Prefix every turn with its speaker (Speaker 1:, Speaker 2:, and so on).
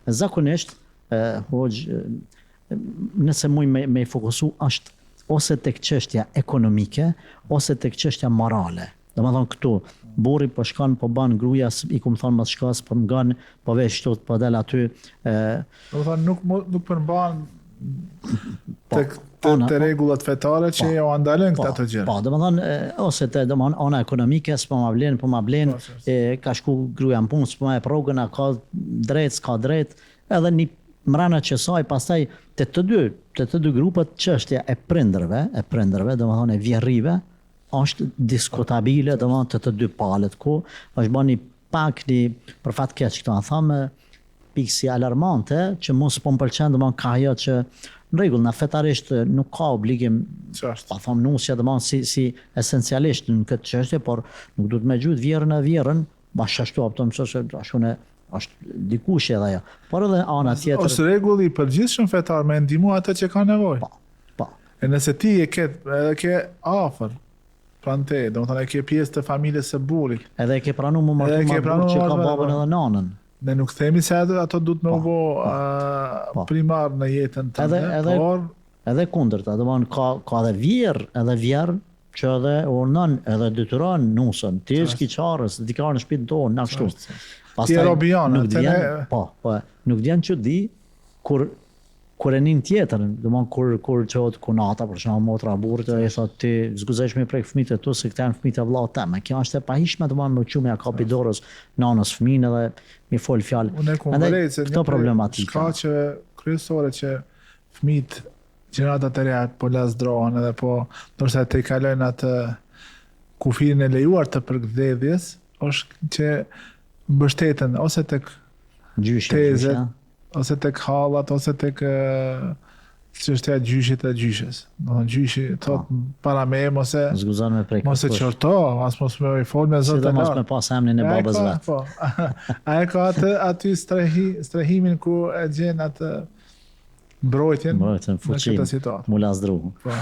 Speaker 1: Zakonisht, nëse muj me fokusu është ose tek çështja ekonomike, ose tek çështja morale. Domethënë këtu, burri po shkon, po ban gruaja, i kum thonë mos shkos, po mgan, po vesh shtot, po del aty.
Speaker 2: Domethënë nuk përmban te rregullat fetare që jo ndalën këta të gjëra.
Speaker 1: Po, domethënë ose te ana ekonomike, s'po ma vlen, po ma vlen, ka shku gruaja në punë, s'po ma e rrogën, a ka drejt, s'ka drejt, edhe një mrena qësaj, pastaj te të dy grupet çështja e prindërve, domethënë e vjerrive, është diskutabile, domethënë të dy palët ku është bën për fat keq këto thamë pikë si alarmante që mos po m'pëlqen domethënë ka ajo që në rregull, na fetarisht nuk ka obligim, pa thonë nusja domethënë si esencialisht në këtë çështje, por nuk duhet me gjujt vjerën, bashkështu apo më thonë është dikush edhe ajo. Por edhe ana tjetër.
Speaker 2: Është rregulli i përgjithshëm fetar me ndihmu atë që ka nevojë.
Speaker 1: Po.
Speaker 2: E nëse ti e ke afër pranë te, domethënë e ke pjesë të familjes së burrit.
Speaker 1: Edhe e ke pranuar më marrë që ka babën edhe nanën.
Speaker 2: Ne nuk themi se ato duhet me u bë primar në jetën tënde, por
Speaker 1: edhe kundërta, domethënë ka edhe vjerë që edhe urnon edhe detyron nusën, ti je skiçarës, ti ka në shtëpinë tonë, na kështu.
Speaker 2: Pastaj
Speaker 1: nuk vjen çudi kur e nin tjetër, domethënë kur çohet kunata për shembull motra burrit e thotë ti zguzesh me prek fëmijët e tu se këta janë fëmijët e vllau tëm. Kjo është e pahishme domethënë me çumë ja kapi dorës nanës fëmin edhe mi fol fjalë.
Speaker 2: Andaj
Speaker 1: këto problematika.
Speaker 2: Shkaqe kryesore që fëmijët gjeneratat e reja po lazdrohen edhe po ndoshta te kalojnë atë kufirin e lejuar të përkthedhjes, është që mbështeten ose tek tezet, ose tek hallat, ose tek çështja e gjyshit e gjyshes. Domethënë gjyshi thot para me mos e
Speaker 1: zguzon me prek.
Speaker 2: Mos e çorto, as mos më fol me zot e
Speaker 1: mos me pas emrin e babës vet.
Speaker 2: Po. Ai ka aty strehimin ku e gjen atë mbrojtjen
Speaker 1: fuqin, mu lazdru.
Speaker 2: Po.